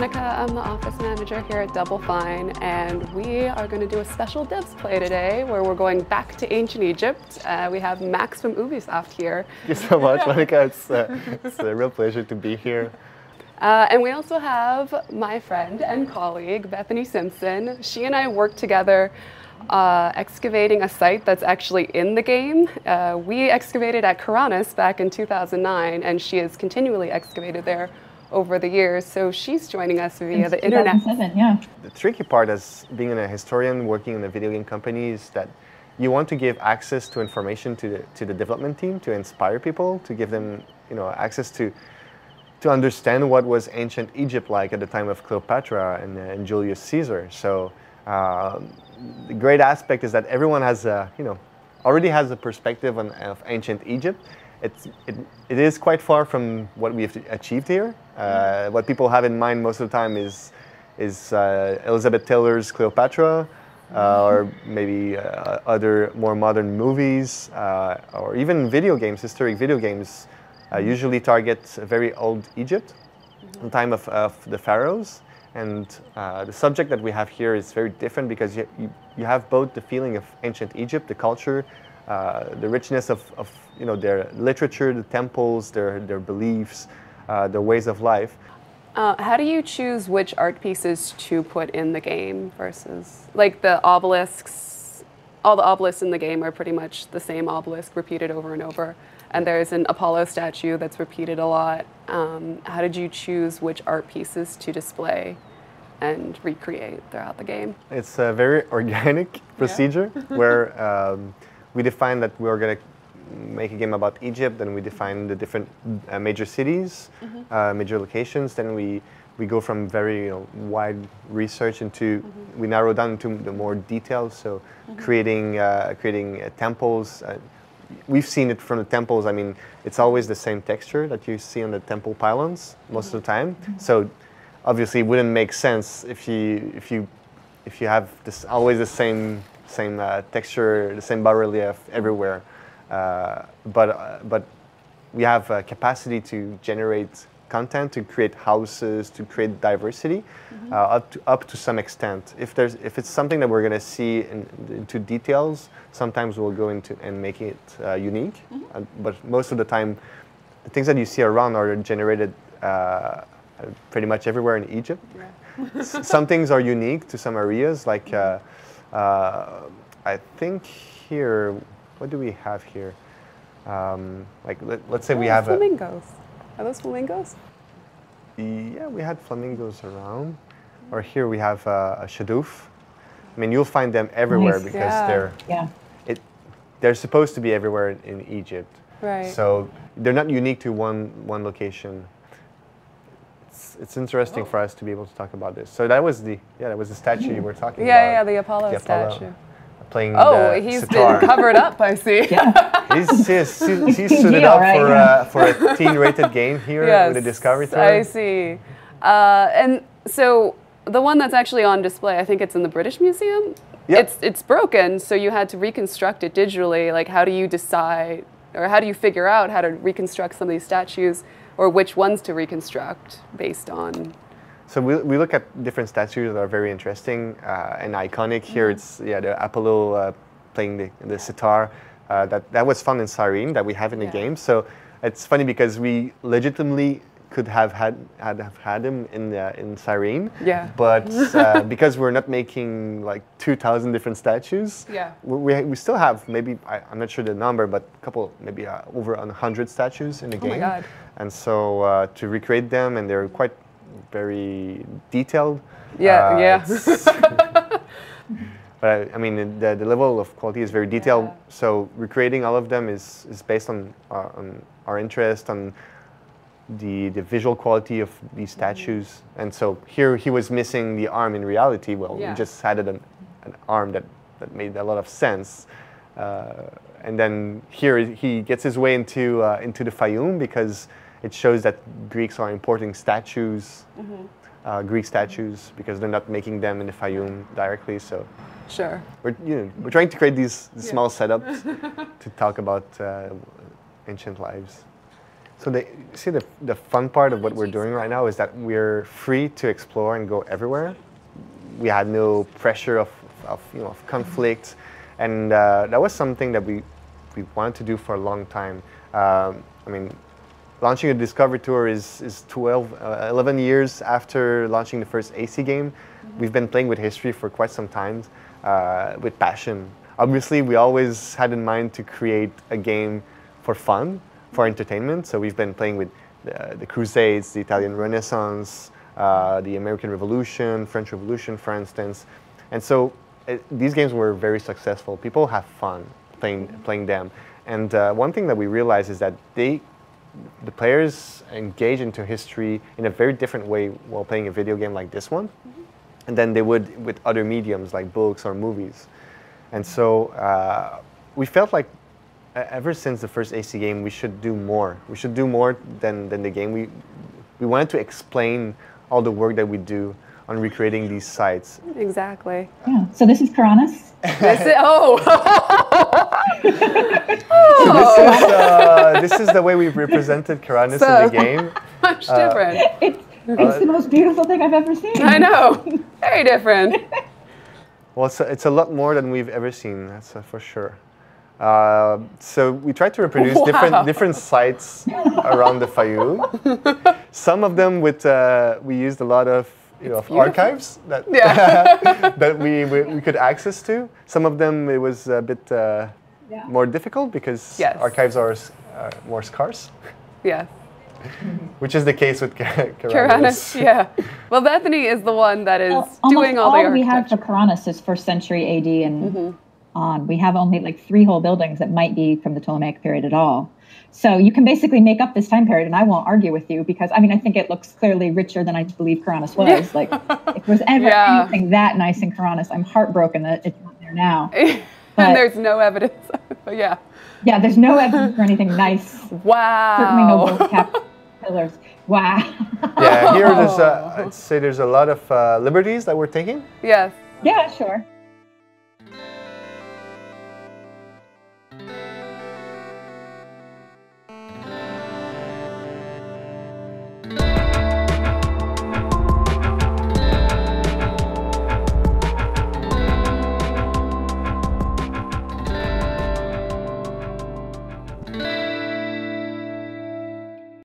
Monica. I'm the office manager here at Double Fine, and we are going to do a special Devs Play today where we're going back to ancient Egypt. We have Max from Ubisoft here. Thank you so much, Monica. It's a real pleasure to be here. And we also have my friend and colleague, Bethany Simpson. She and I worked together excavating a site that's actually in the game. We excavated at Karanis back in 2009, and she has continually excavated there over the years, so she's joining us via the internet. 2007, yeah. The tricky part as being a historian working in a video game company is that you want to give access to information to the development team, to inspire people, to give them access to understand what was ancient Egypt like at the time of Cleopatra and Julius Caesar. So the great aspect is that everyone has already has a perspective of ancient Egypt. It is quite far from what we've achieved here. What people have in mind most of the time is Elizabeth Taylor's Cleopatra, or maybe other more modern movies, or even video games. Historic video games usually target very old Egypt, the time of the pharaohs. And the subject that we have here is very different because you have both the feeling of ancient Egypt, the culture, the richness of their literature, the temples, their beliefs, their ways of life. How do you choose which art pieces to put in the game versus, like, the obelisks? All the obelisks in the game are pretty much the same obelisk repeated over and over. And there's an Apollo statue that's repeated a lot. How did you choose which art pieces to display and recreate throughout the game? It's a very organic procedure where we define that we're going to make a game about Egypt, and we define the different major cities, major locations. Then we go from very wide research into, we narrow down into the more details. So creating temples. We've seen it from the temples. I mean, it's always the same texture that you see on the temple pylons most of the time. So obviously, it wouldn't make sense if you have this always the same texture, the same bas-relief everywhere. But we have a capacity to generate content, to create houses, to create diversity, up to some extent. If it's something that we're going to see into details, sometimes we'll go into and make it unique. But most of the time, the things that you see around are generated pretty much everywhere in Egypt. Yeah. Some things are unique to some areas, like I think here. What do we have here? Like let's say we have flamingos. Are those flamingos? Yeah, we had flamingos around. Or here we have a shadoof. I mean, you'll find them everywhere because they're supposed to be everywhere in Egypt. Right. So they're not unique to one location. It's interesting for us to be able to talk about this. So that was the statue you were talking about. Yeah, the Apollo statue. Playing he's sitar. Been covered up, I see. Yeah. He's suited up for a teen-rated game here with a Discovery tour. I see. And so the one that's actually on display, I think it's in the British Museum. Yep. It's broken, so you had to reconstruct it digitally. Like, how do you decide, or how do you figure out how to reconstruct some of these statues, or which ones to reconstruct based on? So we look at different statues that are very interesting and iconic. Here it's the Apollo playing the sitar. That was fun in Cyrene that we have in the game. So it's funny because we legitimately could have had him in Cyrene. Yeah. But because we're not making like 2,000 different statues, we still have maybe I'm not sure the number, but a couple, maybe over 100 statues in the game. Oh my God. And so to recreate them, and they're quite very detailed. But I mean, the level of quality is very detailed. Yeah. So recreating all of them is based on our interest, on the visual quality of these statues. And so here he was missing the arm in reality. Well, we just added an arm that made a lot of sense. And then here he gets his way into the Fayum because it shows that Greeks are importing statues, Greek statues, because they're not making them in the Fayum directly. So we're trying to create these small setups to talk about ancient lives. So see the fun part of what we're doing right now is that we're free to explore and go everywhere. We had no pressure of conflict, and that was something that we wanted to do for a long time. I mean, launching a Discovery Tour is 11 years after launching the first AC game. We've been playing with history for quite some time, with passion. Obviously, we always had in mind to create a game for fun, for entertainment. So we've been playing with the Crusades, the Italian Renaissance, the American Revolution, French Revolution, for instance. And so these games were very successful. People have fun playing them. And one thing that we realized is that the players engage into history in a very different way while playing a video game like this one, than they would with other mediums like books or movies. And so we felt like ever since the first AC game, we should do more. We should do more than the game. We wanted to explain all the work that we do on recreating these sites. Exactly. Yeah. So this is Karanis. So this is the way we've represented Karanis in the game. Much different. It's the most beautiful thing I've ever seen. I know. Very different. Well, it's a lot more than we've ever seen, that's for sure. So we tried to reproduce different sites around the Fayoum. Some of them we used a lot of archives that that we could access to. Some of them it was a bit more difficult because archives are more scarce. Yes. Which is the case with Karanis. Yeah. Well, Bethany is the one that is doing all the architecture. We have for Karanis is 1st century AD and on. We have only like 3 whole buildings that might be from the Ptolemaic period at all. So you can basically make up this time period, and I won't argue with you because I mean I think it looks clearly richer than I believe Karanis was. Yeah. Like if there was ever anything that nice in Karanis, I'm heartbroken that it's not there now. And there's no evidence. But yeah. Yeah, there's no evidence for anything nice. Wow. Certainly no gold cap pillars. Wow. Yeah, here I'd say there's a lot of liberties that we're taking. Yes. Yeah, sure.